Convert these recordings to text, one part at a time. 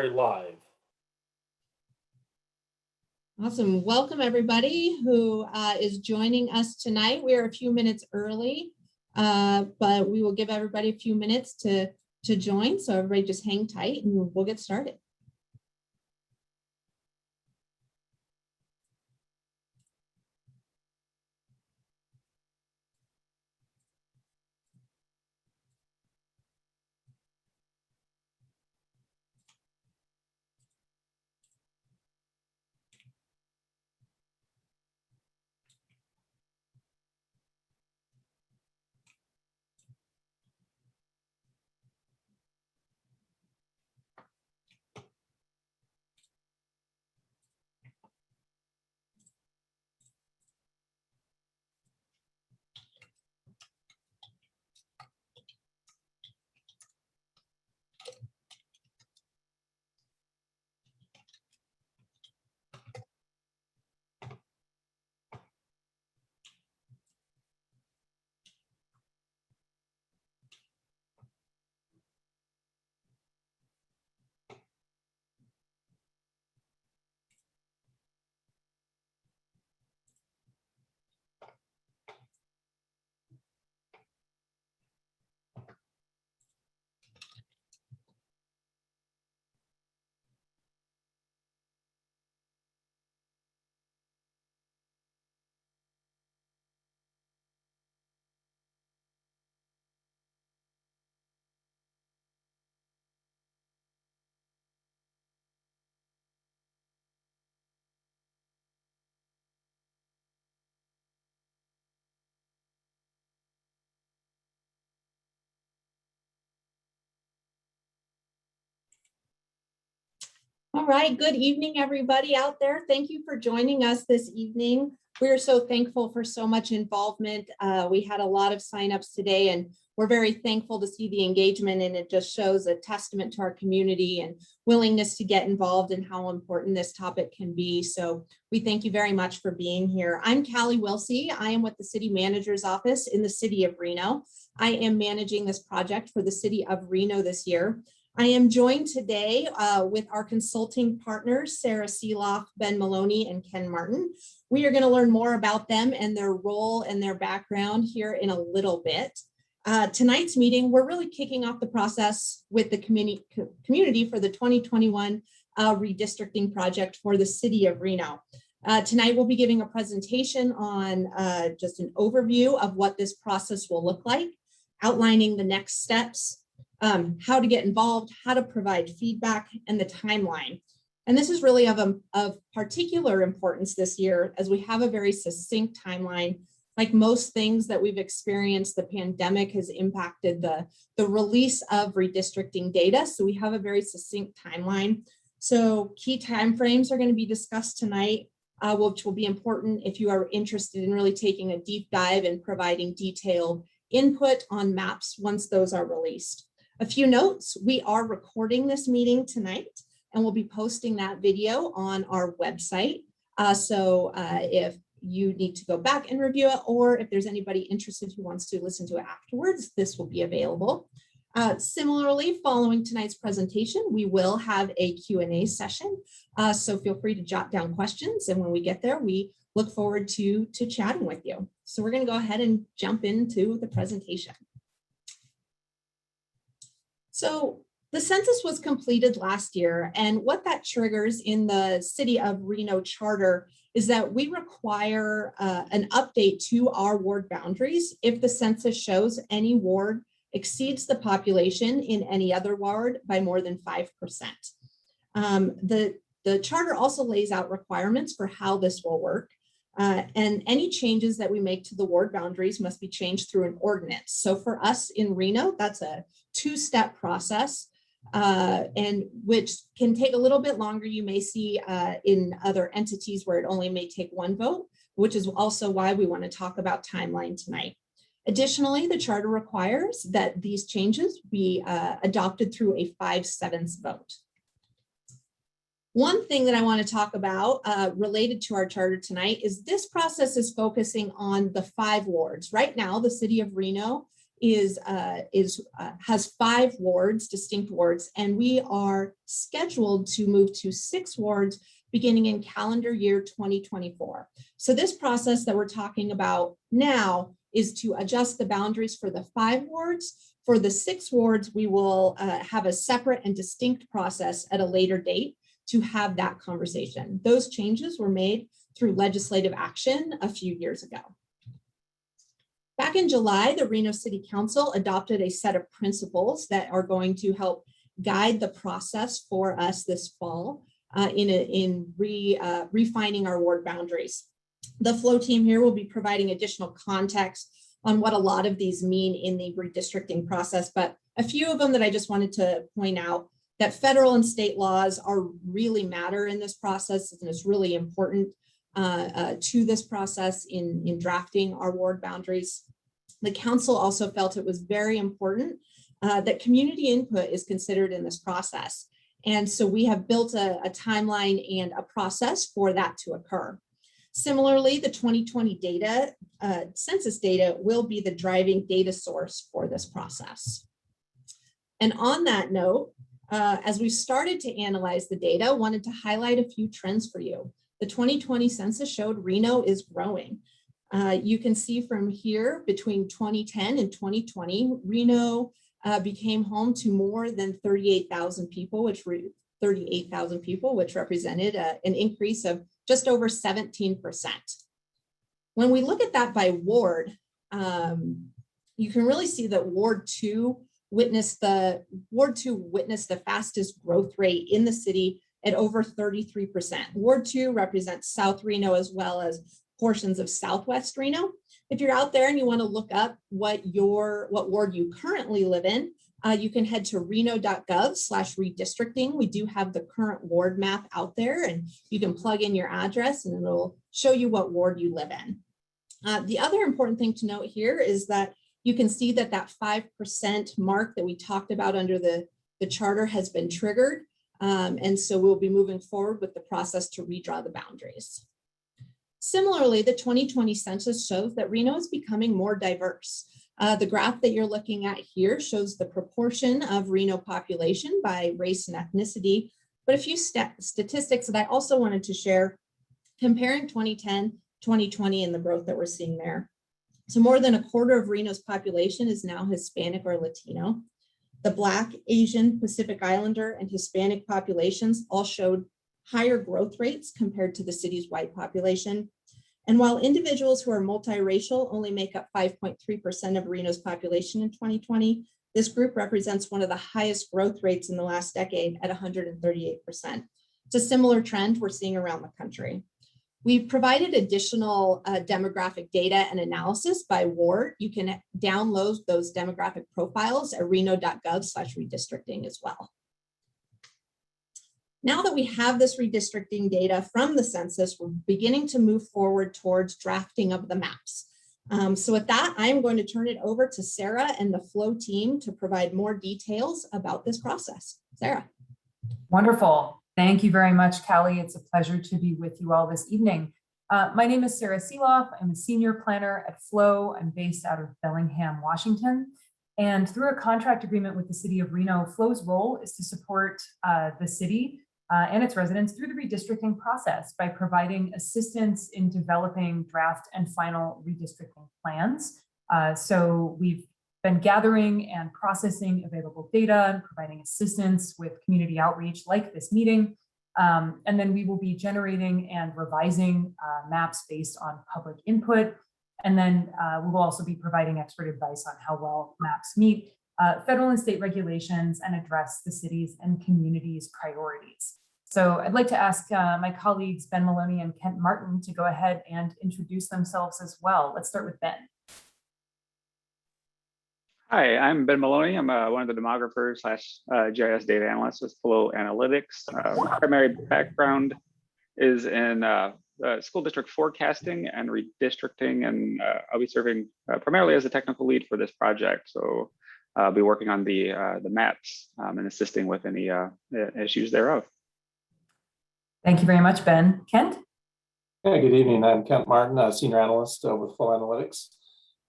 Live. Awesome. Welcome everybody who is joining us tonight. We are a few minutes early, but we will give everybody a few minutes to join. So everybody just hang tight and we'll get started. All right, good evening, everybody out there. Thank you for joining us this evening. We are so thankful for so much involvement. We had a lot of signups today and we're very thankful to see the engagement, and it just shows a testament to our community and willingness to get involved and how important this topic can be. So we thank you very much for being here. I'm Callie Wilsey. I am with the City Manager's Office in the City of Reno. I am managing this project for the City of Reno this year. I am joined today with our consulting partners, Sarah Seeloff, Ben Maloney, and Ken Martin. We are going to learn more about them and their role and their background here in a little bit. Tonight's meeting, we're really kicking off the process with the community for the 2021 redistricting project for the City of Reno. Tonight, we'll be giving a presentation on just an overview of what this process will look like, outlining the next steps, how to get involved, how to provide feedback, and the timeline. And this is really of particular importance this year, as we have a very succinct timeline. Like most things that we've experienced, the pandemic has impacted the release of redistricting data. So we have a very succinct timeline. So key timeframes are going to be discussed tonight, which will be important if you are interested in really taking a deep dive and providing detailed input on maps once those are released. A few notes: we are recording this meeting tonight and we'll be posting that video on our website. So if you need to go back and review it, or if there's anybody interested who wants to listen to it afterwards, this will be available. Similarly, following tonight's presentation, we will have a Q&A session. So feel free to jot down questions, and when we get there, we look forward to chatting with you. So we're going to go ahead and jump into the presentation. So the census was completed last year, and what that triggers in the City of Reno charter is that we require an update to our ward boundaries if the census shows any ward exceeds the population in any other ward by more than 5%. The charter also lays out requirements for how this will work. And any changes that we make to the ward boundaries must be changed through an ordinance. So for us in Reno, that's a two-step process, and which can take a little bit longer. You may see in other entities where it only may take one vote, which is also why we want to talk about timeline tonight. Additionally, the charter requires that these changes be adopted through a 5/7 vote. One thing that I want to talk about related to our charter tonight is this process is focusing on the 5 wards. Right now, the City of Reno has 5 wards, distinct wards, and we are scheduled to move to 6 wards beginning in calendar year 2024. So this process that we're talking about now is to adjust the boundaries for the 5 wards. For the 6 wards, we will have a separate and distinct process at a later date to have that conversation. Those changes were made through legislative action a few years ago. Back in July, the Reno City Council adopted a set of principles that are going to help guide the process for us this fall in refining our ward boundaries. The flow team here will be providing additional context on what a lot of these mean in the redistricting process, but a few of them that I just wanted to point out, that federal and state laws really matter in this process, and it's really important to this process in drafting our ward boundaries. The council also felt it was very important that community input is considered in this process. And so we have built a timeline and a process for that to occur. Similarly, the 2020 data, census data, will be the driving data source for this process. And on that note, as we started to analyze the data, wanted to highlight a few trends for you. The 2020 census showed Reno is growing. You can see from here between 2010 and 2020, Reno became home to more than 38,000 people, which represented an increase of just over 17%. When we look at that by ward, you can really see that Ward 2 witnessed the fastest growth rate in the city at over 33%. Ward 2 represents South Reno as well as portions of Southwest Reno. If you're out there and you want to look up what ward you currently live in, you can head to reno.gov/redistricting. We do have the current ward map out there, and you can plug in your address and it'll show you what ward you live in. The other important thing to note here is that you can see that 5% mark that we talked about under the charter has been triggered. And so we'll be moving forward with the process to redraw the boundaries. Similarly, the 2020 census shows that Reno is becoming more diverse. The graph that you're looking at here shows the proportion of Reno population by race and ethnicity, but a few statistics that I also wanted to share comparing 2010, 2020 and the growth that we're seeing there. So more than a quarter of Reno's population is now Hispanic or Latino. The Black, Asian, Pacific Islander, and Hispanic populations all showed higher growth rates compared to the city's white population. And while individuals who are multiracial only make up 5.3% of Reno's population in 2020, this group represents one of the highest growth rates in the last decade at 138%. It's a similar trend we're seeing around the country. We've provided additional demographic data and analysis by ward. You can download those demographic profiles at reno.gov/redistricting as well. Now that we have this redistricting data from the census, we're beginning to move forward towards drafting of the maps. So with that, I'm going to turn it over to Sarah and the Flow team to provide more details about this process. Sarah. Wonderful. Thank you very much, Callie. It's a pleasure to be with you all this evening. My name is Sarah Seeloff. I'm a senior planner at Flow. I'm based out of Bellingham, Washington. And through a contract agreement with the city of Reno, Flow's role is to support the city and its residents through the redistricting process by providing assistance in developing draft and final redistricting plans. So we've been gathering and processing available data and providing assistance with community outreach like this meeting. And then we will be generating and revising maps based on public input. And then we will also be providing expert advice on how well maps meet federal and state regulations and address the city's and community's priorities. So I'd like to ask my colleagues, Ben Maloney and Kent Martin, to go ahead and introduce themselves as well. Let's start with Ben. Hi, I'm Ben Maloney. I'm one of the demographers / GIS data analysts with Flow Analytics. My primary background is in school district forecasting and redistricting, and I'll be serving primarily as a technical lead for this project. So I'll be working on the maps and assisting with any issues thereof. Thank you very much, Ben. Kent? Hey, good evening. I'm Kent Martin, a senior analyst with Flow Analytics.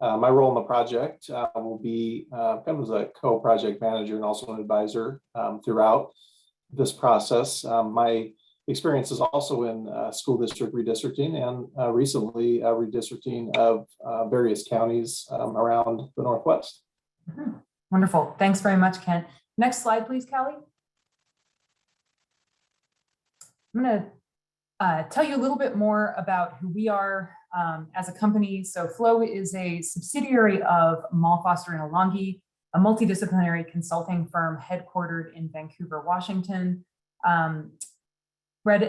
My role in the project will be kind of as a co-project manager and also an advisor throughout this process. My experience is also in school district redistricting and recently redistricting of various counties around the Northwest. Wonderful. Thanks very much, Kent. Next slide, please, Callie. I'm going to tell you a little bit more about who we are as a company. So Flow is a subsidiary of Mall Foster and Alongi, a multidisciplinary consulting firm headquartered in Vancouver, Washington. Our bread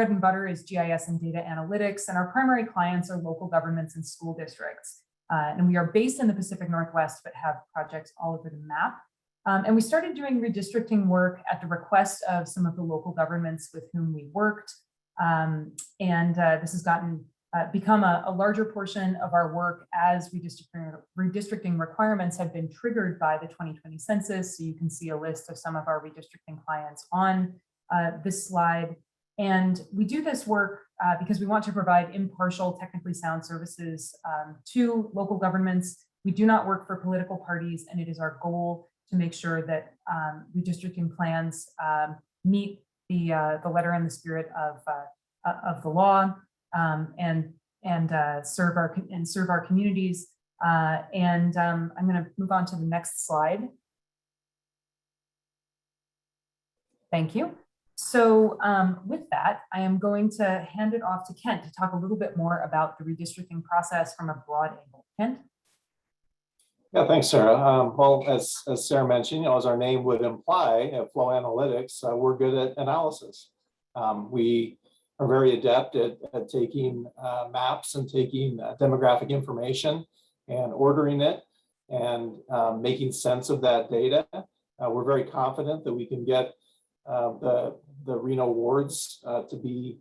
and butter is GIS and data analytics, and our primary clients are local governments and school districts. And we are based in the Pacific Northwest, but have projects all over the map. And we started doing redistricting work at the request of some of the local governments with whom we worked. This has become a larger portion of our work as redistricting requirements have been triggered by the 2020 census. So you can see a list of some of our redistricting clients on this slide. And we do this work because we want to provide impartial, technically sound services to local governments. We do not work for political parties, and it is our goal to make sure that redistricting plans meet the letter and the spirit of the law and serve our communities. I'm going to move on to the next slide. Thank you. So with that, I am going to hand it off to Kent to talk a little bit more about the redistricting process from a broad angle. Kent? Yeah, thanks, Sarah. Well, as Sarah mentioned, as our name would imply, at Flow Analytics, we're good at analysis. We are very adept at taking maps and taking demographic information and ordering it and making sense of that data. We're very confident that we can get the Reno wards to be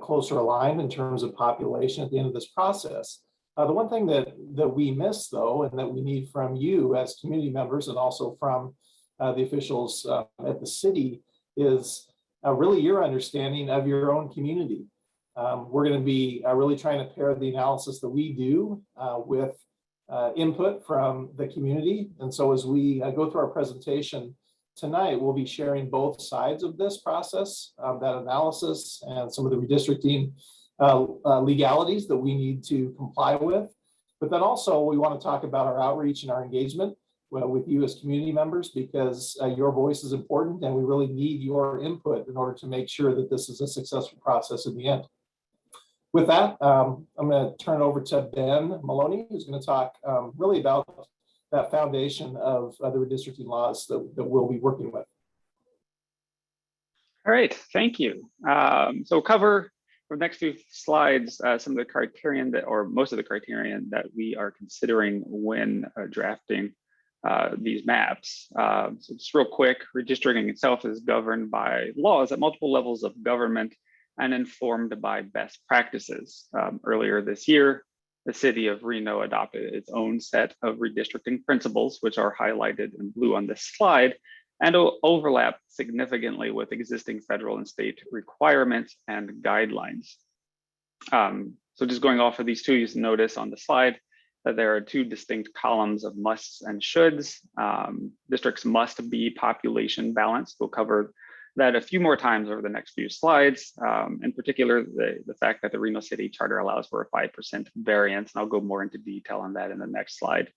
closer aligned in terms of population at the end of this process. The one thing that we miss, though, and that we need from you as community members and also from the officials at the city is really your understanding of your own community. We're going to be really trying to pair the analysis that we do with input from the community. And so as we go through our presentation tonight, we'll be sharing both sides of this process, that analysis and some of the redistricting legalities that we need to comply with. But then also we want to talk about our outreach and our engagement with you as community members, because your voice is important and we really need your input in order to make sure that this is a successful process in the end. With that, I'm going to turn it over to Ben Maloney, who's going to talk really about that foundation of the redistricting laws that we'll be working with. All right, thank you. So we'll cover for the next few slides some of the criterion or most of the criterion that we are considering when drafting these maps. So just real quick, redistricting itself is governed by laws at multiple levels of government and informed by best practices. Earlier this year, the city of Reno adopted its own set of redistricting principles, which are highlighted in blue on this slide, and overlap significantly with existing federal and state requirements and guidelines. So just going off of these two, you notice on the slide that there are two distinct columns of musts and shoulds. Districts must be population balanced. We'll cover that a few more times over the next few slides. In particular, the fact that the Reno City Charter allows for a 5% variance, and I'll go more into detail on that in the next slide.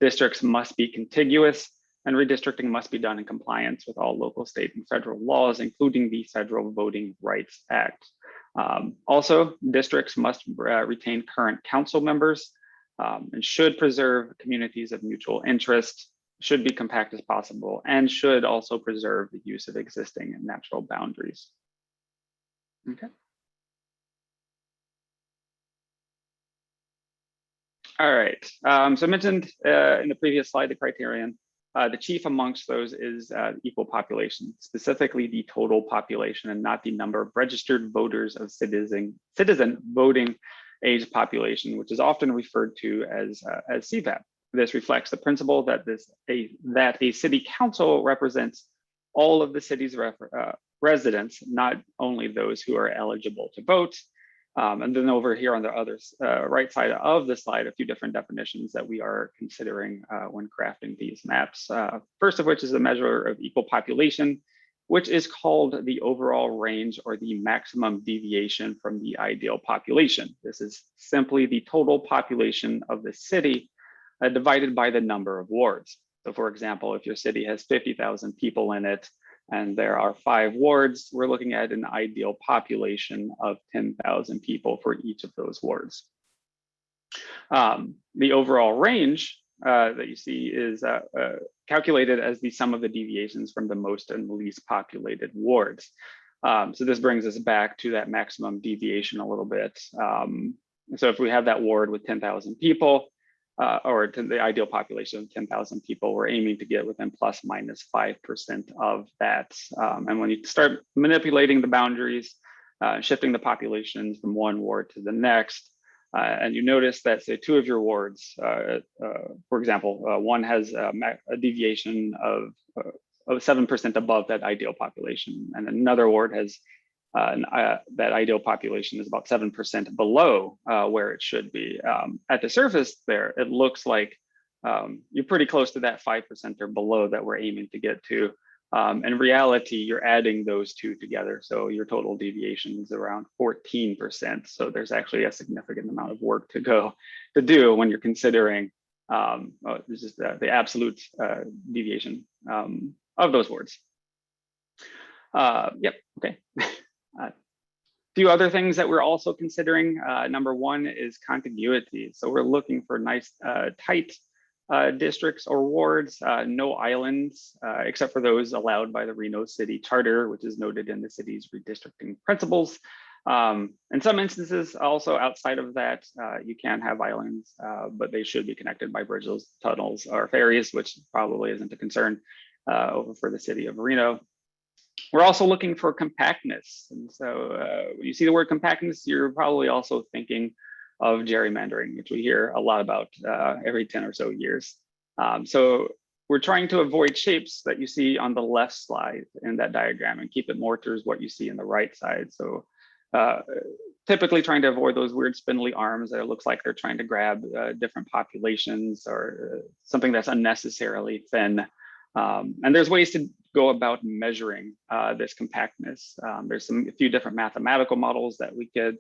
Districts must be contiguous, and redistricting must be done in compliance with all local, state, and federal laws, including the Federal Voting Rights Act. Also, districts must retain current council members and should preserve communities of mutual interest, should be compact as possible, and should also preserve the use of existing natural boundaries. Okay. All right, so I mentioned in the previous slide the criterion. The chief amongst those is equal population, specifically the total population and not the number of registered voters of citizen voting age population, which is often referred to as CVAP. This reflects the principle that a city council represents all of the city's residents, not only those who are eligible to vote. And then over here on the other right side of the slide, a few different definitions that we are considering when crafting these maps. First of which is a measure of equal population, which is called the overall range or the maximum deviation from the ideal population. This is simply the total population of the city divided by the number of wards. So for example, if your city has 50,000 people in it, and there are 5 wards, we're looking at an ideal population of 10,000 people for each of those wards. The overall range that you see is calculated as the sum of the deviations from the most and least populated wards. So this brings us back to that maximum deviation a little bit. So if we have that ward with 10,000 people, or to the ideal population of 10,000 people, we're aiming to get within plus minus 5% of that. And when you start manipulating the boundaries, shifting the populations from one ward to the next, and you notice that, say, 2 of your wards, for example, one has a deviation of 7% above that ideal population, and another ward has that ideal population is about 7% below where it should be. At the surface there, it looks like you're pretty close to that 5% or below that we're aiming to get to. In reality, you're adding those two together. So your total deviation is around 14%. So there's actually a significant amount of work to do when you're considering this is the absolute deviation of those wards. Yep, okay. A few other things that we're also considering. Number one is contiguity. So we're looking for nice tight districts or wards, no islands, except for those allowed by the Reno City Charter, which is noted in the city's redistricting principles. In some instances, also outside of that, you can have islands, but they should be connected by bridges, tunnels, or ferries, which probably isn't a concern over for the city of Reno. We're also looking for compactness. And so when you see the word compactness, you're probably also thinking of gerrymandering, which we hear a lot about every 10 or so years. So we're trying to avoid shapes that you see on the left side in that diagram and keep it more towards what you see in the right side. So typically trying to avoid those weird spindly arms that it looks like they're trying to grab different populations or something that's unnecessarily thin. And there's ways to go about measuring this compactness. There's a few different mathematical models that we could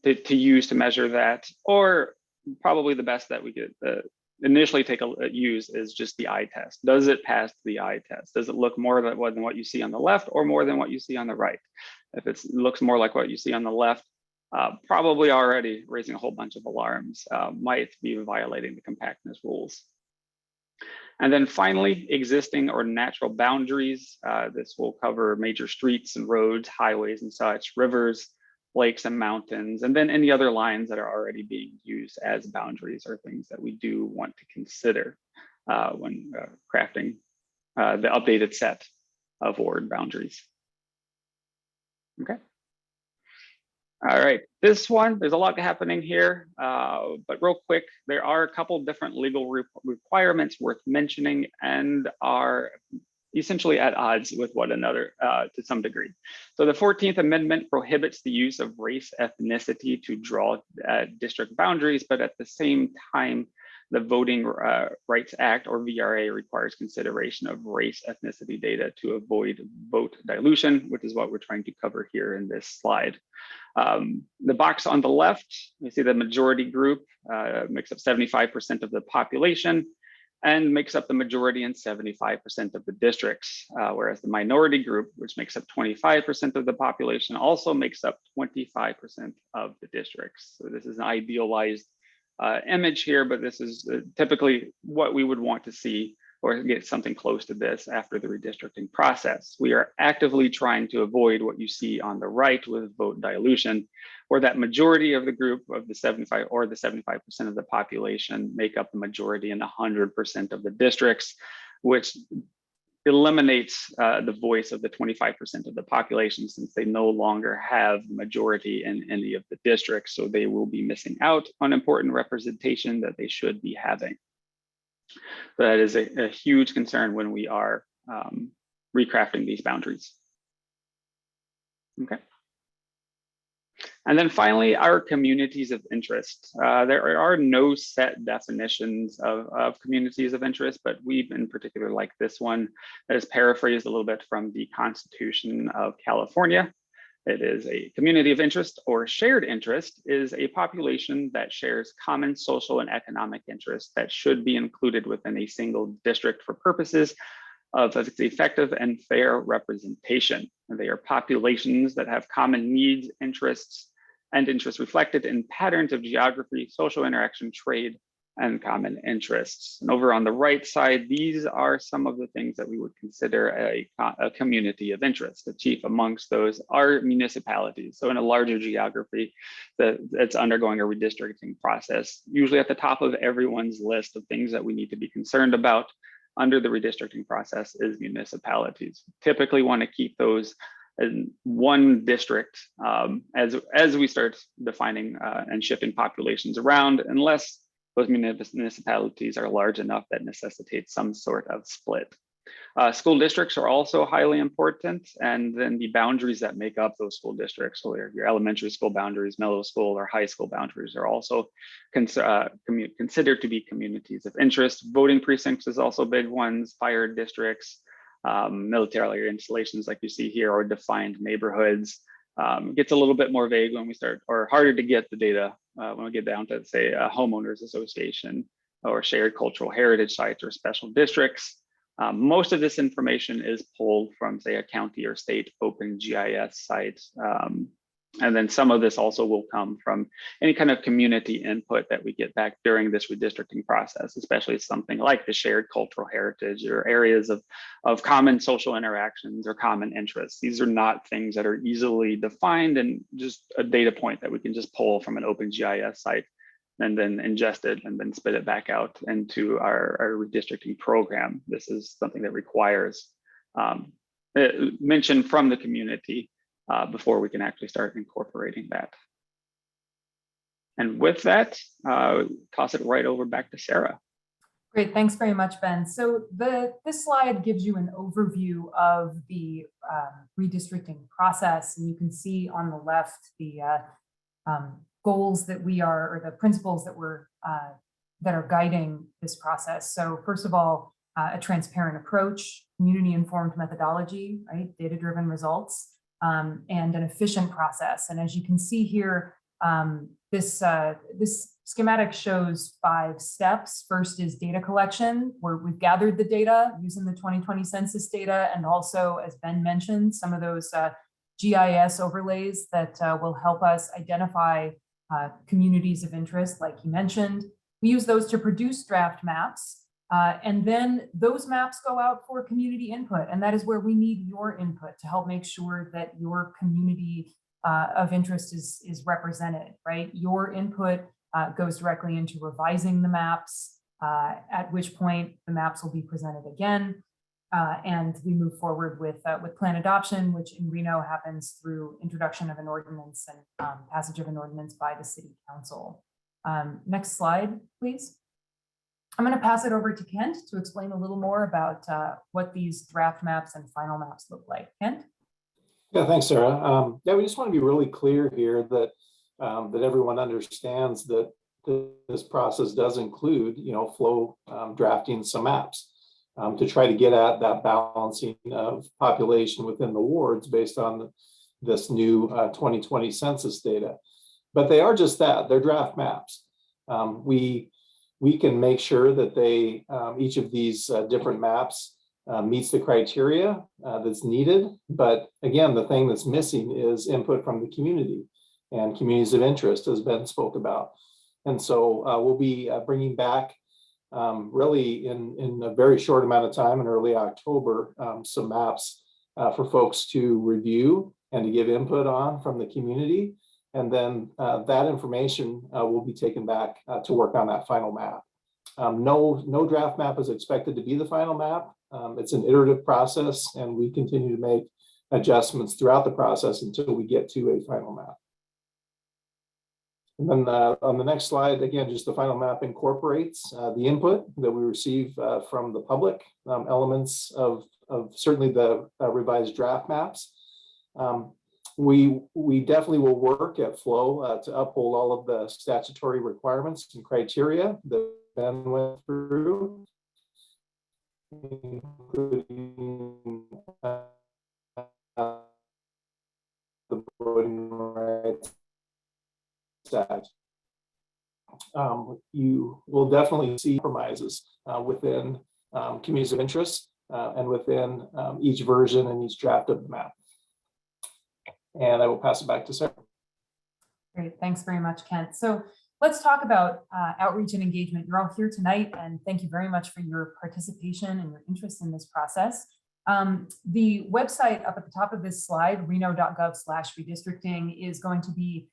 to use to measure that, or probably the best that we could initially use is just the eye test. Does it pass the eye test? Does it look more than what you see on the left or more than what you see on the right? If it looks more like what you see on the left, probably already raising a whole bunch of alarms, might be violating the compactness rules. And then finally, existing or natural boundaries. This will cover major streets and roads, highways and such, rivers, lakes and mountains, and then any other lines that are already being used as boundaries are things that we do want to consider when crafting the updated set of ward boundaries. Okay. All right, this one, there's a lot happening here, but real quick, there are a couple different legal requirements worth mentioning and are essentially at odds with one another to some degree. So the 14th Amendment prohibits the use of race ethnicity to draw district boundaries, but at the same time, the Voting Rights Act, or VRA, requires consideration of race ethnicity data to avoid vote dilution, which is what we're trying to cover here in this slide. The box on the left, you see the majority group makes up 75% of the population and makes up the majority in 75% of the districts, whereas the minority group, which makes up 25% of the population, also makes up 25% of the districts. So this is an idealized image here, but this is typically what we would want to see or get something close to this after the redistricting process. We are actively trying to avoid what you see on the right with vote dilution, where that majority of the group of the 75 or the 75% of the population make up the majority in 100% of the districts, which eliminates the voice of the 25% of the population since they no longer have the majority in any of the districts. So they will be missing out on important representation that they should be having. So that is a huge concern when we are recrafting these boundaries. Okay. And then finally, our communities of interest. There are no set definitions of communities of interest, but we in particular like this one that is paraphrased a little bit from the Constitution of California. It is a community of interest or shared interest is a population that shares common social and economic interests that should be included within a single district for purposes of its effective and fair representation. And they are populations that have common needs, interests, and interests reflected in patterns of geography, social interaction, trade, and common interests. And over on the right side, these are some of the things that we would consider a community of interest. The chief amongst those are municipalities. So in a larger geography that's undergoing a redistricting process, usually at the top of everyone's list of things that we need to be concerned about under the redistricting process is municipalities. Typically want to keep those in one district as we start defining and shifting populations around, unless those municipalities are large enough that necessitates some sort of split. School districts are also highly important, and then the boundaries that make up those school districts, so your elementary school boundaries, middle school or high school boundaries are also considered to be communities of interest. Voting precincts is also big ones, fire districts, military installations like you see here, or defined neighborhoods. Gets a little bit more vague when we start, or harder to get the data when we get down to, say, a homeowners association or shared cultural heritage sites or special districts. Most of this information is pulled from, say, a county or state open GIS site. And then some of this also will come from any kind of community input that we get back during this redistricting process, especially something like the shared cultural heritage or areas of common social interactions or common interests. These are not things that are easily defined and just a data point that we can just pull from an open GIS site and then ingest it and then spit it back out into our redistricting program. This is something that requires mention from the community before we can actually start incorporating that. And with that, toss it right over back to Sarah. Great, thanks very much, Ben. So this slide gives you an overview of the redistricting process, and you can see on the left the goals that we are, or the principles that that are guiding this process. So first of all, a transparent approach, community-informed methodology, right, data-driven results, and an efficient process. And as you can see here, this schematic shows 5 steps. First is data collection, where we've gathered the data using the 2020 census data, and also, as Ben mentioned, some of those GIS overlays that will help us identify communities of interest, like he mentioned. We use those to produce draft maps, and then those maps go out for community input, and that is where we need your input to help make sure that your community of interest is represented, right? Your input goes directly into revising the maps, at which point the maps will be presented again, and we move forward with plan adoption, which in Reno happens through introduction of an ordinance and passage of an ordinance by the city council. Next slide, please. I'm going to pass it over to Kent to explain a little more about what these draft maps and final maps look like. Kent? Yeah, thanks, Sarah. Yeah, we just want to be really clear here that that everyone understands that this process does include, flow drafting some maps to try to get at that balancing of population within the wards based on this new 2020 census data. But they are just that, they're draft maps. We can make sure that they, each of these different maps meets the criteria that's needed. But again, the thing that's missing is input from the community and communities of interest, as Ben spoke about. And so we'll be bringing back really in a very short amount of time in early October, some maps for folks to review and to give input on from the community. And then that information will be taken back to work on that final map. No draft map is expected to be the final map. It's an iterative process, and we continue to make adjustments throughout the process until we get to a final map. And then on the next slide, again, just the final map incorporates the input that we receive from the public, elements of certainly the revised draft maps. We definitely will work at Flow to uphold all of the statutory requirements and criteria that Ben went through, including the Voting Rights Act. You will definitely see compromises within communities of interest and within each version and each draft of the map. And I will pass it back to Sarah. Great, thanks very much, Kent. So let's talk about outreach and engagement. You're all here tonight, and thank you very much for your participation and your interest in this process. The website up at the top of this slide, reno.gov/redistricting, is going to be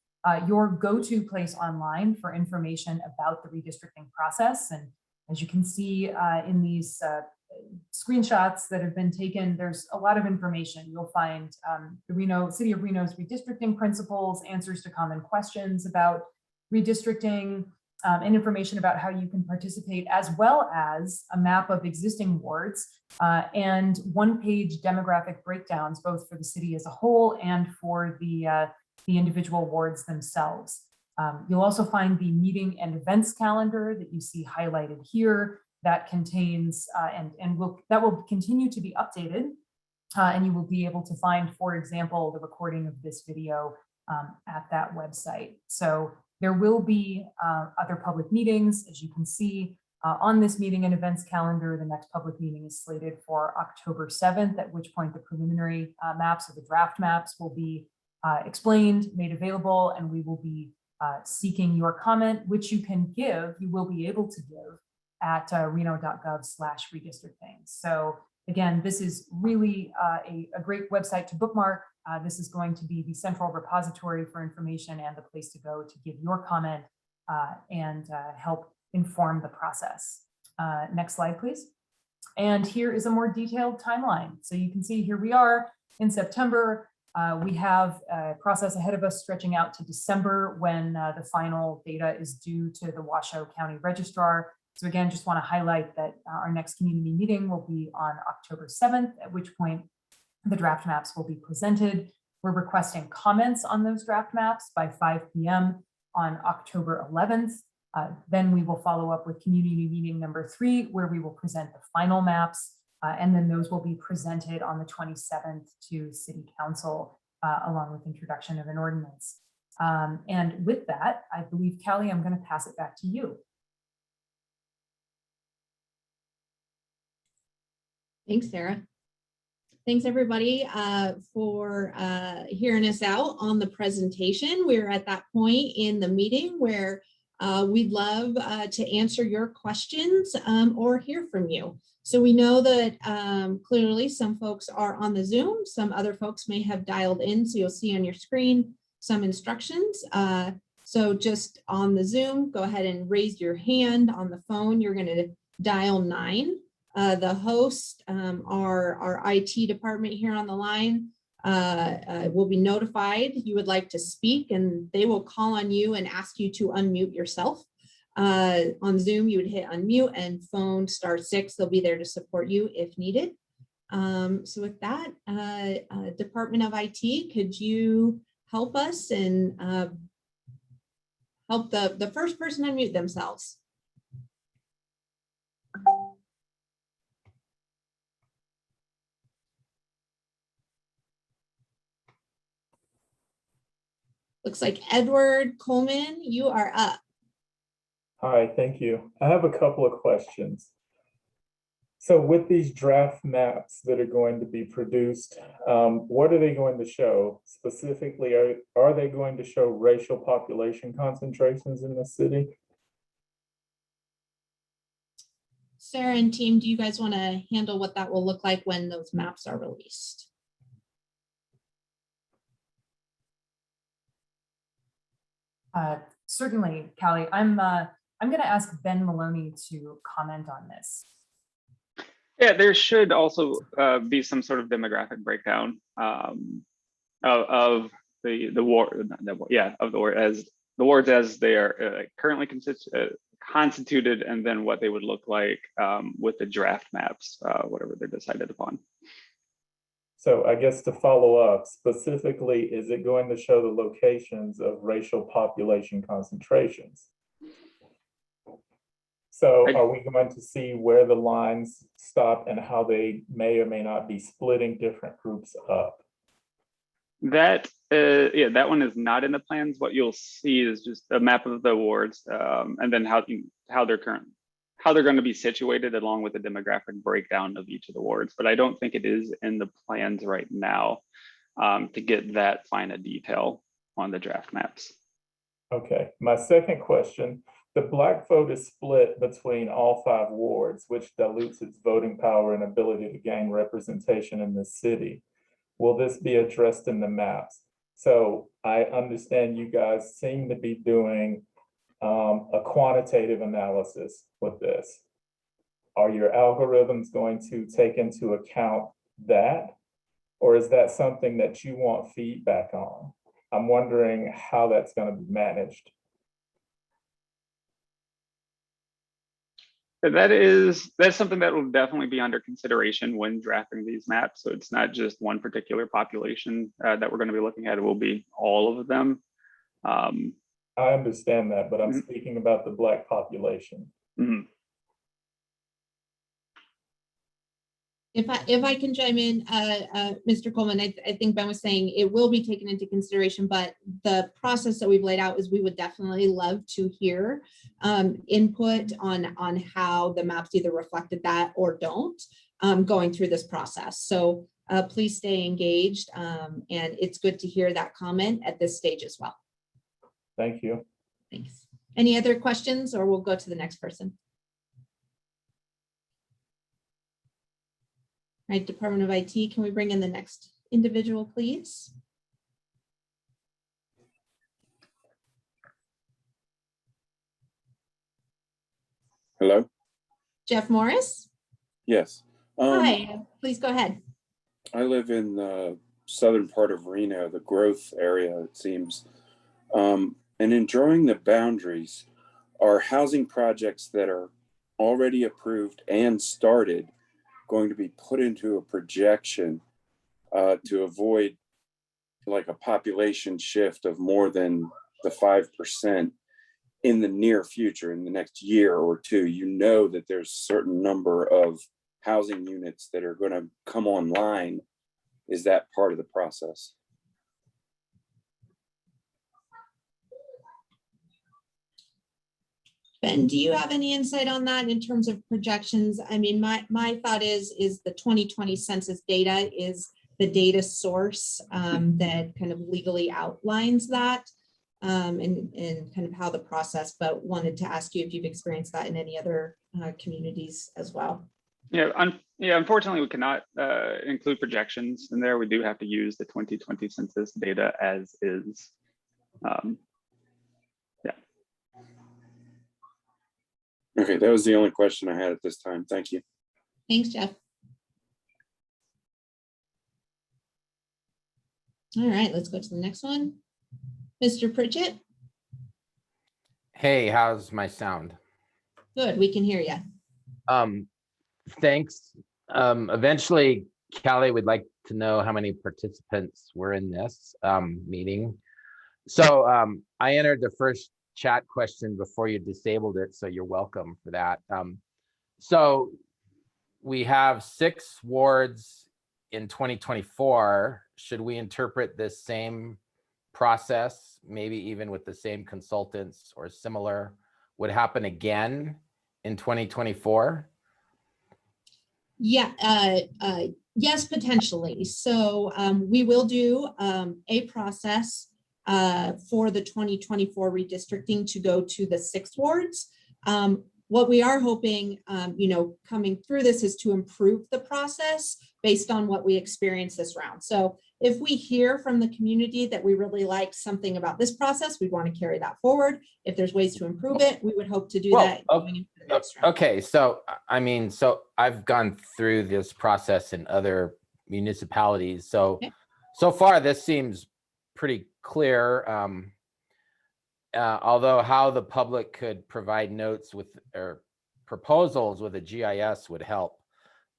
your go-to place online for information about the redistricting process. And as you can see in these screenshots that have been taken, there's a lot of information. You'll find the City of Reno's redistricting principles, answers to common questions about redistricting, and information about how you can participate, as well as a map of existing wards and one-page demographic breakdowns, both for the city as a whole and for the individual wards themselves. You'll also find the meeting and events calendar that you see highlighted here that contains that will continue to be updated. And you will be able to find, for example, the recording of this video at that website. So there will be other public meetings, as you can see on this meeting and events calendar. The next public meeting is slated for October 7th, at which point the preliminary maps or the draft maps will be explained, made available, and we will be seeking your comment, which you will be able to give at reno.gov/redistricting. So again, this is really a great website to bookmark. This is going to be the central repository for information and the place to go to give your comment and help inform the process. Next slide, please. And here is a more detailed timeline. So you can see here we are in September. We have a process ahead of us stretching out to December, when the final data is due to the Washoe County Registrar. So again, just want to highlight that our next community meeting will be on October 7th, at which point the draft maps will be presented. We're requesting comments on those draft maps by 5 p.m. on October 11th. Then we will follow up with community meeting number 3, where we will present the final maps. And then those will be presented on the 27th to City Council, along with introduction of an ordinance. And with that, I believe, Callie, I'm going to pass it back to you. Thanks, Sarah. Thanks, everybody, for hearing us out on the presentation. We're at that point in the meeting where we'd love to answer your questions or hear from you. So we know that clearly some folks are on the Zoom, some other folks may have dialed in, so you'll see on your screen some instructions. So just on the Zoom, go ahead and raise your hand. On the phone, you're going to dial 9. The host, our IT department here on the line, will be notified you would like to speak, and they will call on you and ask you to unmute yourself. On Zoom, you would hit unmute, and phone *6. They'll be there to support you if needed. So with that, Department of IT, could you help us and help the first person unmute themselves? Looks like Edward Coleman, you are up. Hi, thank you. I have a couple of questions. So with these draft maps that are going to be produced, what are they going to show? Specifically, are they going to show racial population concentrations in the city? Sarah and team, do you guys want to handle what that will look like when those maps are released? Certainly, Callie. I'm going to ask Ben Maloney to comment on this. Yeah, there should also be some sort of demographic breakdown of the wards as they are currently constituted, and then what they would look like with the draft maps, whatever they're decided upon. So I guess to follow up, specifically, is it going to show the locations of racial population concentrations? So are we going to see where the lines stop and how they may or may not be splitting different groups up? That yeah, that one is not in the plans. What you'll see is just a map of the wards, and then how they're going to be situated along with the demographic breakdown of each of the wards. But I don't think it is in the plans right now to get that fine a detail on the draft maps. Okay, my second question, the Black vote is split between all 5 wards, which dilutes its voting power and ability to gain representation in the city. Will this be addressed in the maps? So I understand you guys seem to be doing a quantitative analysis with this. Are your algorithms going to take into account that? Or is that something that you want feedback on? I'm wondering how that's going to be managed. That's something that will definitely be under consideration when drafting these maps. So it's not just one particular population that we're going to be looking at. It will be all of them. I understand that, but I'm speaking about the Black population. If I can chime in, Mr. Coleman, I think Ben was saying it will be taken into consideration, but the process that we've laid out is we would definitely love to hear input on how the maps either reflected that or don't going through this process. So please stay engaged, and it's good to hear that comment at this stage as well. Thank you. Thanks. Any other questions, or we'll go to the next person? All right, Department of IT, can we bring in the next individual, please? Hello? Jeff Morris? Yes. Hi, please go ahead. I live in the southern part of Reno, the growth area, it seems. And in drawing the boundaries, are housing projects that are already approved and started going to be put into a projection to avoid like a population shift of more than the 5% in the near future, in the next year or two? You know that there's a certain number of housing units that are going to come online. Is that part of the process? Ben, do you have any insight on that in terms of projections? I mean, my thought is the 2020 census data is the data source that kind of legally outlines that and kind of how the process, but wanted to ask you if you've experienced that in any other communities as well. Yeah, unfortunately, we cannot include projections in there. We do have to use the 2020 census data as is. Okay, that was the only question I had at this time. Thank you. Thanks, Jeff. All right, let's go to the next one. Mr. Pritchett. Hey, how's my sound? Good, we can hear you. Thanks. Eventually, Callie would like to know how many participants were in this meeting. So I entered the first chat question before you disabled it, so you're welcome for that. So we have 6 wards in 2024. Should we interpret this same process, maybe even with the same consultants or similar, would happen again in 2024? Yeah, yes, potentially. So we will do a process for the 2024 redistricting to go to the 6 wards. What we are hoping, coming through this is to improve the process based on what we experienced this round. So if we hear from the community that we really like something about this process, we want to carry that forward. If there's ways to improve it, we would hope to do that. Okay, so I mean, so I've gone through this process in other municipalities. So, okay. So far this seems pretty clear. Although how the public could provide notes with or proposals with a GIS would help.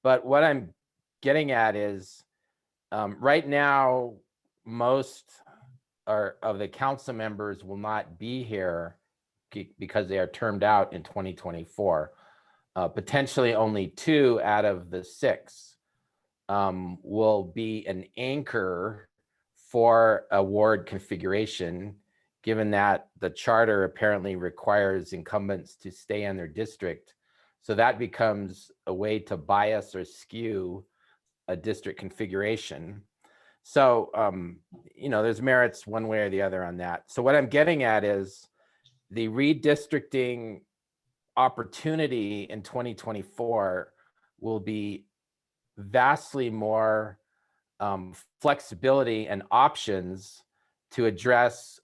But what I'm getting at is Right now, most of the council members will not be here because they are termed out in 2024. Potentially only 2 out of the 6 will be an anchor for a ward configuration, given that the charter apparently requires incumbents to stay in their district. So that becomes a way to bias or skew a district configuration. So, there's merits one way or the other on that. So what I'm getting at is the redistricting opportunity in 2024 will be vastly more flexibility and options to address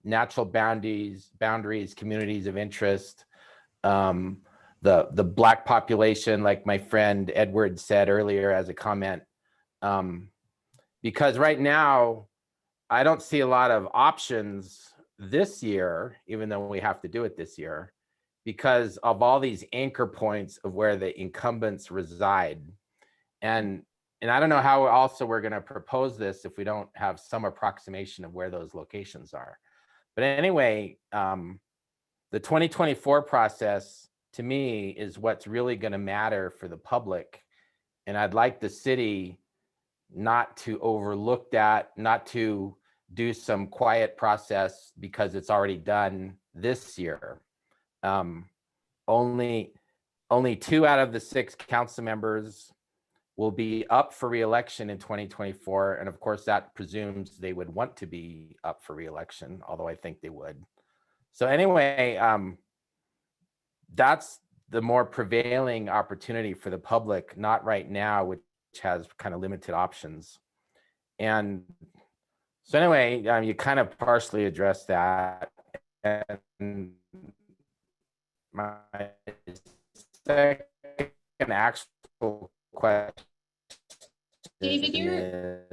natural boundaries, communities of interest, the Black population, like my friend Edward said earlier as a comment. Because right now, I don't see a lot of options this year, even though we have to do it this year, because of all these anchor points of where the incumbents reside. And I don't know how also we're going to propose this if we don't have some approximation of where those locations are. But anyway, the 2024 process to me is what's really going to matter for the public. And I'd like the city not to overlook that, not to do some quiet process because it's already done this year. Only 2 out of the 6 council members will be up for re-election in 2024. And of course, that presumes they would want to be up for re-election, although I think they would. So anyway, that's the more prevailing opportunity for the public, not right now, which has kind of limited options. And so anyway, you kind of partially addressed that. And my second actual question. David,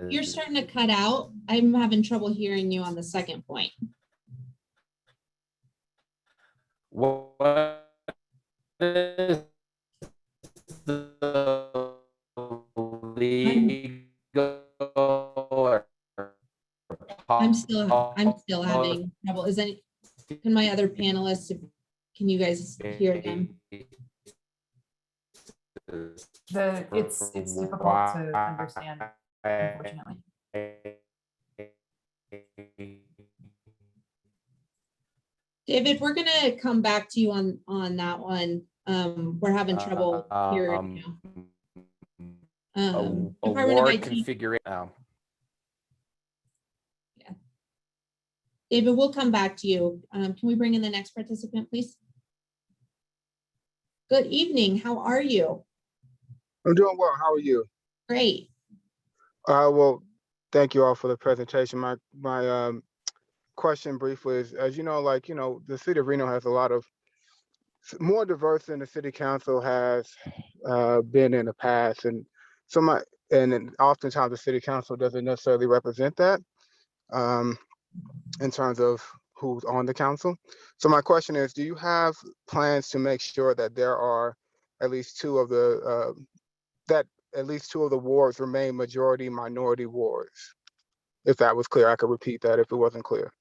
you're starting to cut out. I'm having trouble hearing you on the second point. What is the legal or I'm still having trouble. Can my other panelists, can you guys hear them? It's difficult to understand, unfortunately. David, we're gonna come back to you on that one. We're having trouble hearing you. Department of IT. Configuration. Yeah. David, we'll come back to you. Can we bring in the next participant, please? Good evening. How are you? I'm doing well. How are you? Great. Well, thank you all for the presentation. My question briefly is, as you know, the city of Reno has a lot of more diverse than the city council has been in the past, and and oftentimes the city council doesn't necessarily represent that in terms of who's on the council. So my question is, do you have plans to make sure that there are at least 2 of the wards remain majority minority wards? If that was clear, I could repeat that if it wasn't clear.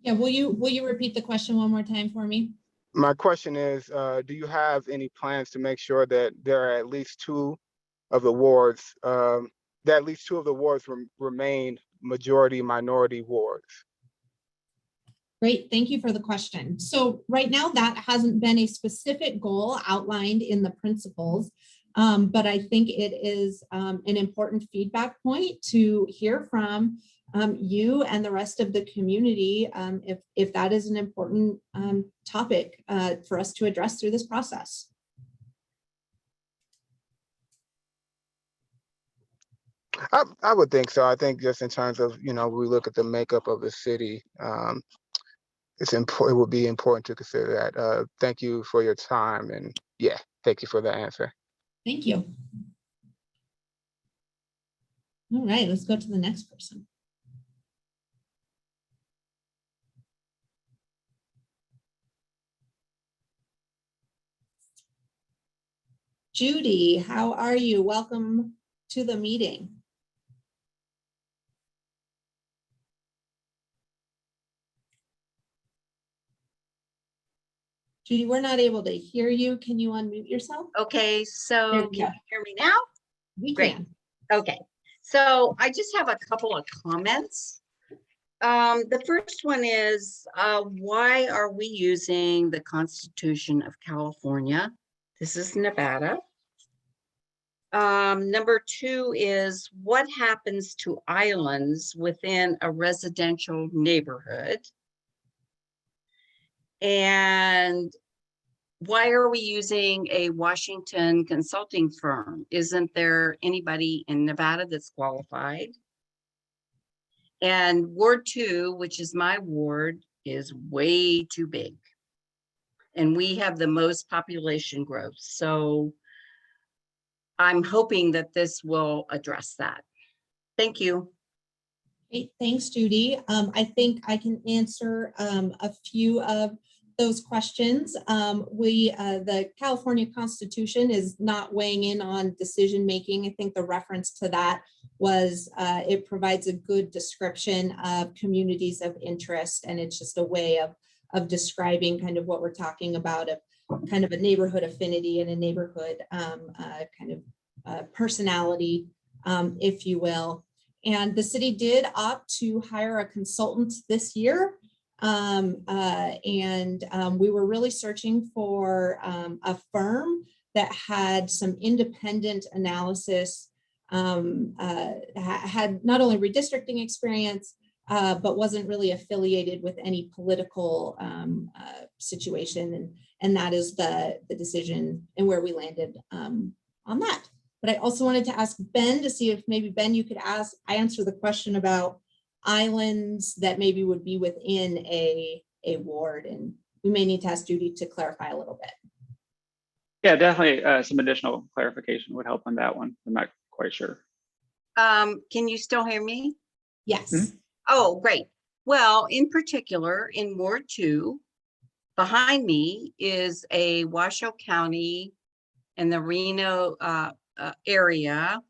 Yeah, will you repeat the question one more time for me? My question is, do you have any plans to make sure that there are at least 2 of the wards, remain majority minority wards? Great, thank you for the question. So right now that hasn't been a specific goal outlined in the principles, but I think it is an important feedback point to hear from you and the rest of the community if that is an important topic for us to address through this process. I would think so. I think just in terms of, we look at the makeup of the city, it would be important to consider that. Thank you for your time, and yeah, thank you for the answer. Thank you. All right, let's go to the next person. Judy, how are you? Welcome to the meeting? Judy, we're not able to hear you. Can you unmute yourself? Okay, There so we can go. you hear me now? We Great. can. Okay, so I just have a couple of comments. The first one is, why are we using the Constitution of California? This is Nevada. Number two is, what happens to islands within a residential neighborhood? And why are we using a Washington consulting firm? Isn't there anybody in Nevada that's qualified? And Ward 2, which is my ward, is way too big. And we have the most population growth. So I'm hoping that this will address that. Thank you. Great, thanks, Judy. I think I can answer a few of those questions. The California Constitution is not weighing in on decision-making. I think the reference to that was it provides a good description of communities of interest, and it's just a way of describing kind of what we're talking about, of kind of a neighborhood affinity and a neighborhood personality, if you will. And the city did opt to hire a consultant this year. We were really searching for a firm that had some independent analysis, had not only redistricting experience, but wasn't really affiliated with any political situation. And that is the decision and where we landed on that. But I also wanted to ask Ben to see if maybe, Ben, you could answer the question about islands that maybe would be within a ward. And we may need to ask Judy to clarify a little bit. Yeah, definitely some additional clarification would help on that one. I'm not quite sure. Can you still hear me? Yes. Mhm. Oh, great. Well, in particular, in Ward 2, behind me is a Washoe County and the Reno area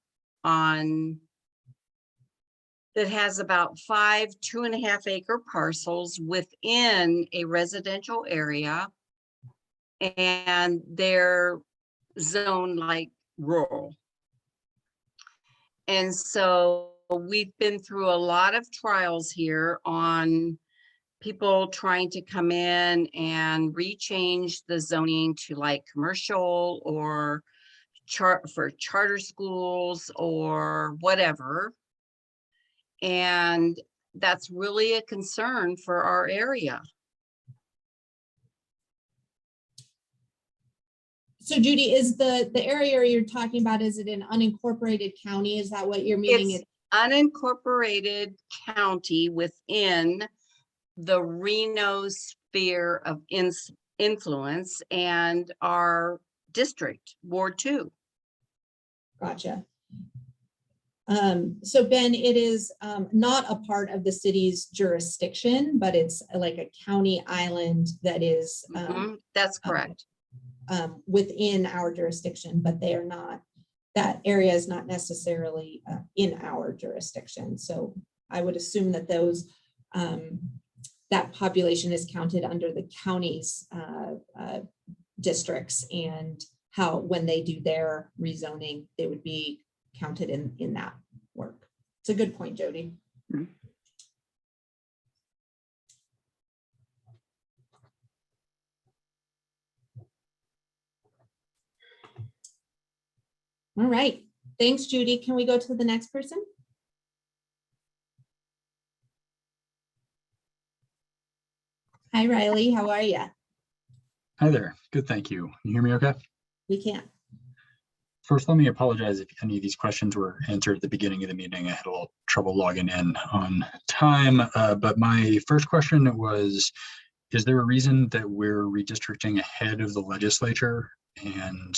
that has about 5 2.5 acre parcels within a residential area, and they're zoned like rural. And so we've been through a lot of trials here on people trying to come in and rechange the zoning to like commercial or for charter schools or whatever. And that's really a concern for our area. So Judy, is the area you're talking about, is it an unincorporated county? Is that what you're meaning? It's unincorporated county within the Reno sphere of influence and our district, Ward 2. Gotcha. So Ben, it is not a part of the city's jurisdiction, but it's like a county island that is That's correct. Within our jurisdiction, but they are not, that area is not necessarily in our jurisdiction. So I would assume that those that population is counted under the county's districts, and how when they do their rezoning, they would be counted in that work. It's a good point, Jody. Mm-hmm. All right, thanks, Judy. Can we go to the next person? Hi, Riley, how are you? Hi there. Good, thank you. Can you hear me okay? We can. First, let me apologize if any of these questions were answered at the beginning of the meeting. I had a little trouble logging in on time. But my first question was, is there a reason that we're redistricting ahead of the legislature? And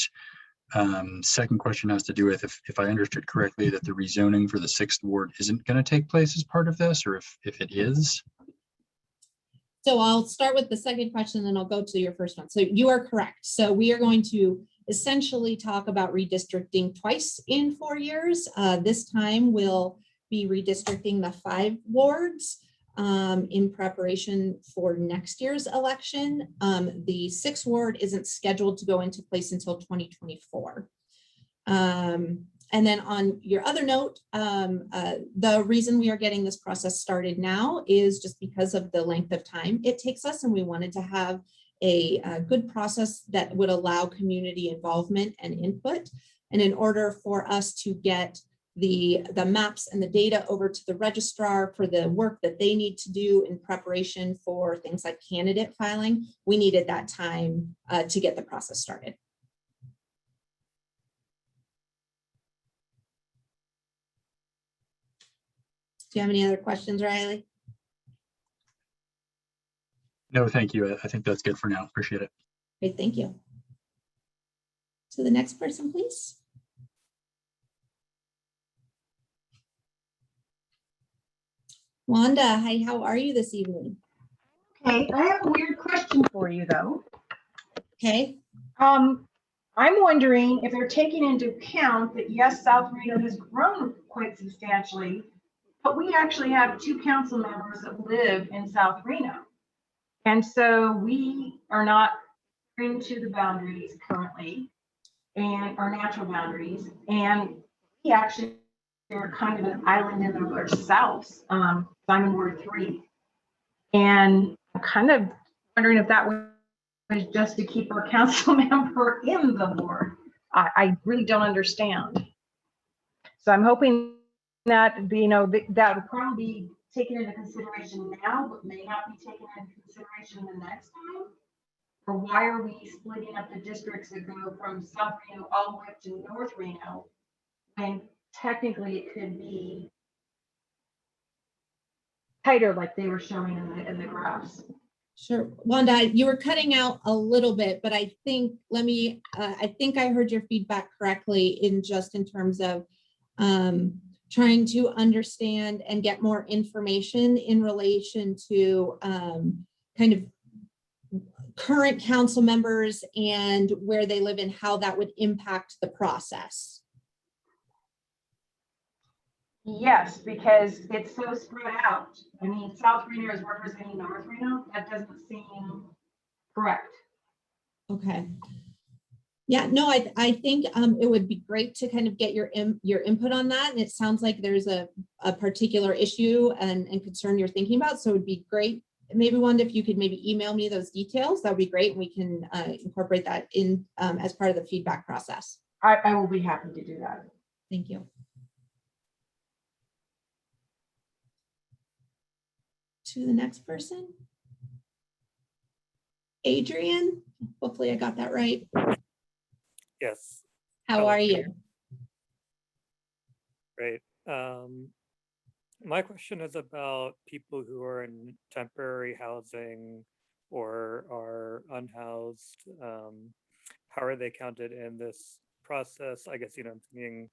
second question has to do with if I understood correctly, that the rezoning for the 6th ward isn't going to take place as part of this, or if it is? So I'll start with the second question, then I'll go to your first one. So you are correct. So we are going to essentially talk about redistricting twice in 4 years. This time we'll be redistricting the 5 wards in preparation for next year's election. The 6th ward isn't scheduled to go into place until 2024. And then on your other note, the reason we are getting this process started now is just because of the length of time it takes us, and we wanted to have a good process that would allow community involvement and input. And in order for us to get the maps and the data over to the registrar for the work that they need to do in preparation for things like candidate filing, we needed that time to get the process started. Do you have any other questions, Riley? No, thank you. I think that's good for now. Appreciate it. Great, thank you. So the next person, please. Wanda, hi, how are you this evening? Okay, I have a weird question for you though. Okay. I'm wondering if they're taking into account that yes, South Reno has grown quite substantially, but we actually have 2 council members that live in South Reno. And so we are not into the boundaries currently and our natural boundaries. And we actually are kind of an island in the ourselves. I'm in Ward 3. And I'm kind of wondering if that was just to keep our council member in the ward. I really don't understand. So I'm hoping that, you know, that would probably be taken into consideration now, but may not be taken into consideration the next time. Or why are we splitting up the districts that go from South Reno all the way up to North Reno, when technically it could be tighter like they were showing in the graphs? Sure. Wanda, you were cutting out a little bit, but I think, I think I heard your feedback correctly in terms of trying to understand and get more information in relation to kind of current council members and where they live and how that would impact the process. Yes, because it's so spread out. I mean, South Reno is representing North Reno. That doesn't seem correct. Okay. Yeah, no, I think it would be great to kind of get your input on that. And it sounds like there's a particular issue and concern you're thinking about. So it would be great. Maybe Wanda, if you could maybe email me those details, that would be great. And we can incorporate that in as part of the feedback process. I will be happy to do that. Thank you. To the next person. Adrian, hopefully I got that right. Yes. How are you? Great. My question is about people who are in temporary housing or are unhoused. How are they counted in this process? I guess, you know, I'm thinking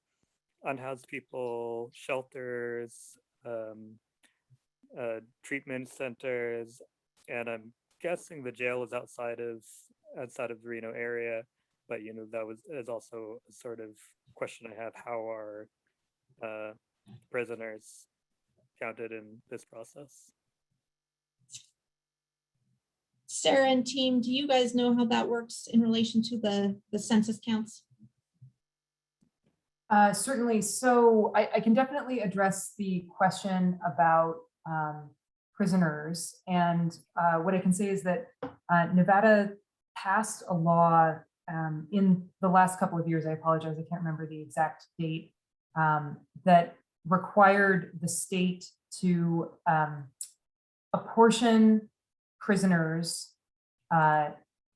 unhoused people, shelters, treatment centers, and I'm guessing the jail is outside of the Reno area. But you know, is also a sort of question I have. How are prisoners counted in this process? Sarah and team, do you guys know how that works in relation to the census counts? Certainly. So I can definitely address the question about prisoners. And what I can say is that Nevada passed a law in the last couple of years. I apologize, I can't remember the exact date, that required the state to apportion prisoners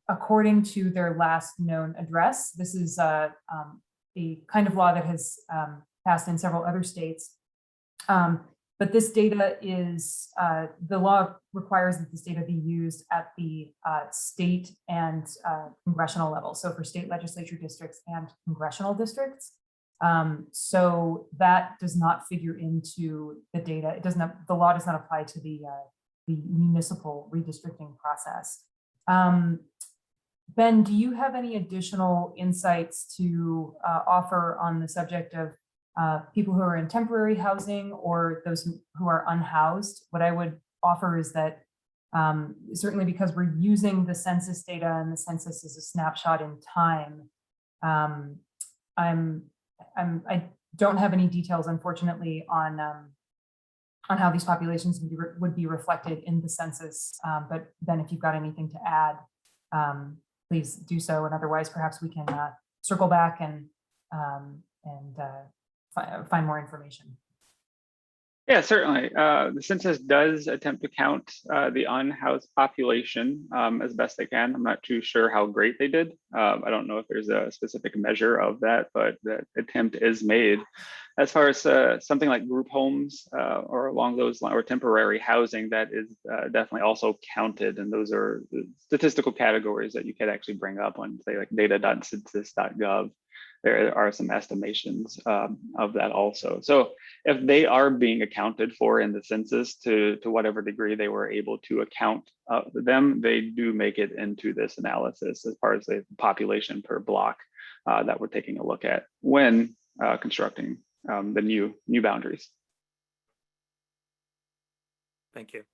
according to their last known address. This is a kind of law that has passed in several other states. But this data is, the law requires that this data be used at the state and congressional level. So for state legislature districts and congressional districts. So that does not figure into the data. It doesn't have, the law does not apply to the municipal redistricting process. Ben, do you have any additional insights to offer on the subject of people who are in temporary housing or those who are unhoused? What I would offer is that certainly because we're using the census data and the census is a snapshot in time, I don't have any details, unfortunately, on how these populations would be reflected in the census. But Ben, if you've got anything to add, please do so. And otherwise, perhaps we can circle back and find more information. Yeah, certainly. The census does attempt to count the unhoused population as best they can. I'm not too sure how great they did. I don't know if there's a specific measure of that, but the attempt is made. As far as something like group homes or along those lines, or temporary housing, that is definitely also counted. And those are the statistical categories that you could actually bring up on, say, like data.census.gov. There are some estimations of that also. So if they are being accounted for in the census to whatever degree they were able to account them, they do make it into this analysis as part of the population per block that we're taking a look at when constructing the new boundaries. Thank you.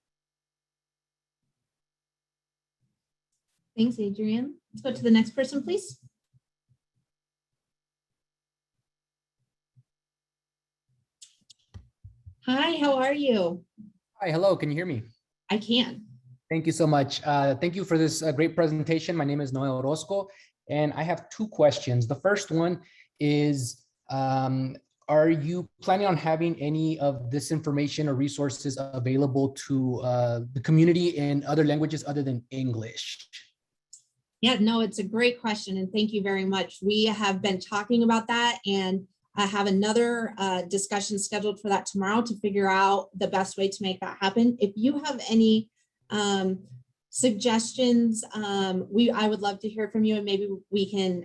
Thanks, Adrian. Let's go to the next person, please. Hi, how are you? Hi, hello, can you hear me? I can. Thank you so much. Thank you for this great presentation. My name is Noel Orozco, and I have two questions. The first one is, are you planning on having any of this information or resources available to the community in other languages other than English? Yeah, no, it's a great question, and thank you very much. We have been talking about that, and I have another discussion scheduled for that tomorrow to figure out the best way to make that happen. If you have any suggestions, I would love to hear from you, and maybe we can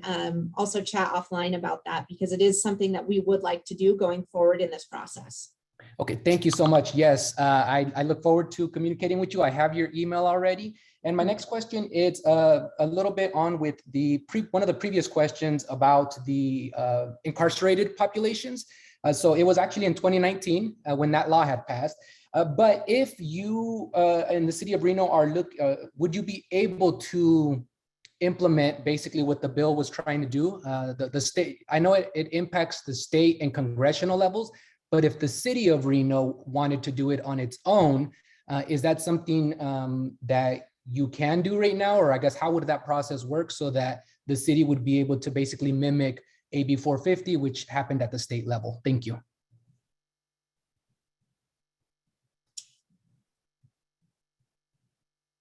also chat offline about that, because it is something that we would like to do going forward in this process. Okay, thank you so much. Yes, I look forward to communicating with you. I have your email already. And my next question is a little bit on with one of the previous questions about the incarcerated populations. So it was actually in 2019 when that law had passed. But if you in the city of Reno would you be able to implement basically what the bill was trying to do? The state, I know it impacts the state and congressional levels, but if the city of Reno wanted to do it on its own, is that something that you can do right now? Or I guess, how would that process work so that the city would be able to basically mimic AB 450, which happened at the state level? Thank you.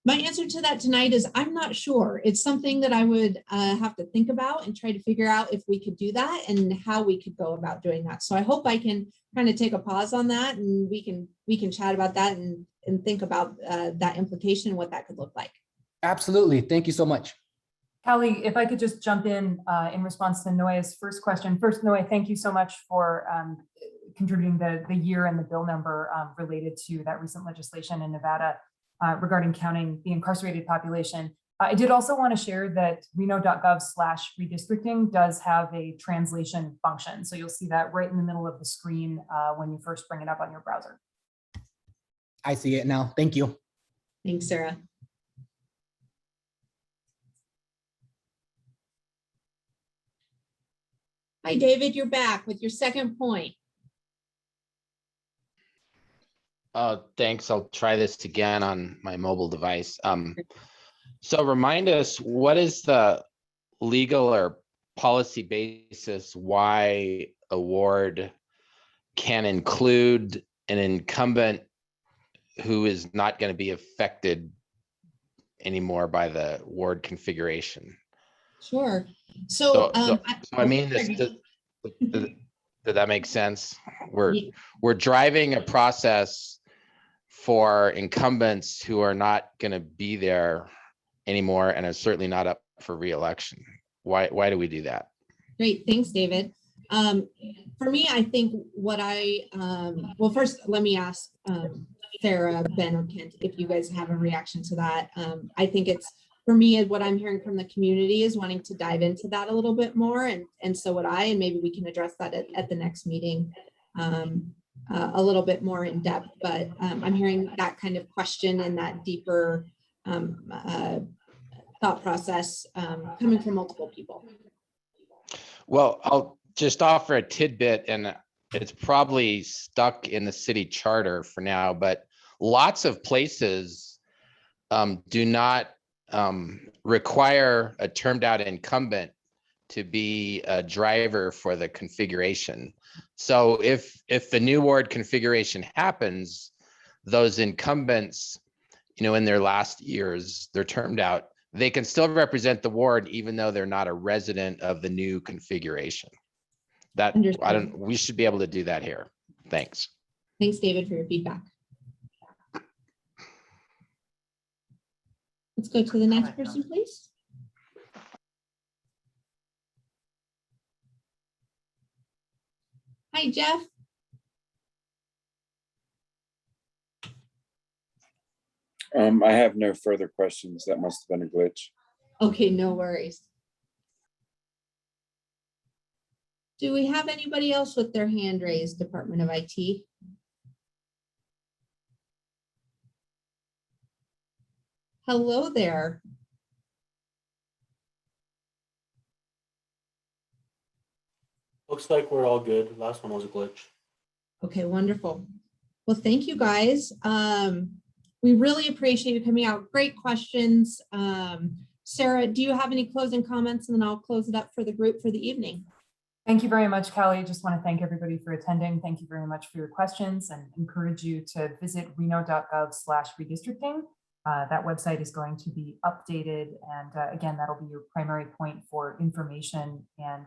My answer to that tonight is I'm not sure. It's something that I would have to think about and try to figure out if we could do that and how we could go about doing that. So I hope I can kind of take a pause on that, and we can chat about that and think about that implication and what that could look like. Absolutely. Thank you so much. Callie, if I could just jump in response to Noe's first question. First, Noe, thank you so much for contributing the year and the bill number related to that recent legislation in Nevada regarding counting the incarcerated population. I did also want to share that reno.gov/redistricting does have a translation function. So you'll see that right in the middle of the screen when you first bring it up on your browser. I see it now. Thank you. Thanks, Sarah. Hi, David, you're back with your second point. Thanks. I'll try this again on my mobile device. So remind us, what is the legal or policy basis why a ward can include an incumbent who is not going to be affected anymore by the ward configuration? Sure. So I mean, does that make sense? We're driving a process for incumbents who are not going to be there anymore and are certainly not up for re-election. Why do we do that? Great, thanks, David. For me, I think well, first, let me ask Sarah, Ben, or Kent, if you guys have a reaction to that. I think it's for me, what I'm hearing from the community is wanting to dive into that a little bit more, and so would I, and maybe we can address that at the next meeting a little bit more in depth. But I'm hearing that kind of question and that deeper thought process coming from multiple people. Well, I'll just offer a tidbit, and it's probably stuck in the city charter for now, but lots of places do not require a termed out incumbent to be a driver for the configuration. So if the new ward configuration happens, those incumbents, in their last years, they're termed out, they can still represent the ward even though they're not a resident of the new configuration. We should be able to do that here. Thanks. Thanks, David, for your feedback. Let's go to the next person, please. Hi, Jeff. I have no further questions. That must have been a glitch. Okay, no worries. Do we have anybody else with their hand raised, Department of IT? Hello there. Looks like we're all good. Last one was a glitch. Okay, wonderful. Well, thank you guys. We really appreciate you coming out. Great questions. Sarah, do you have any closing comments? And then I'll close it up for the group for the evening. Thank you very much, Callie. Just want to thank everybody for attending. Thank you very much for your questions and encourage you to visit reno.gov/redistricting. That website is going to be updated. And again, that'll be your primary point for information and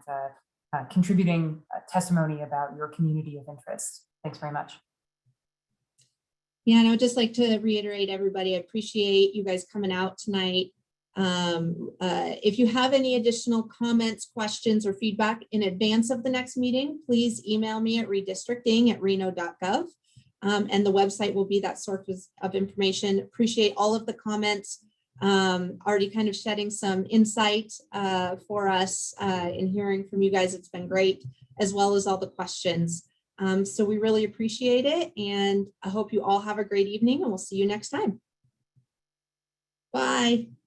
contributing testimony about your community of interest. Thanks very much. Yeah, and I would just like to reiterate, everybody, I appreciate you guys coming out tonight. If you have any additional comments, questions, or feedback in advance of the next meeting, please email me at redistricting@reno.gov. And the website will be that source of information. Appreciate all of the comments. Already kind of shedding some insight for us in hearing from you guys. It's been great, as well as all the questions. So we really appreciate it. And I hope you all have a great evening, and we'll see you next time. Bye.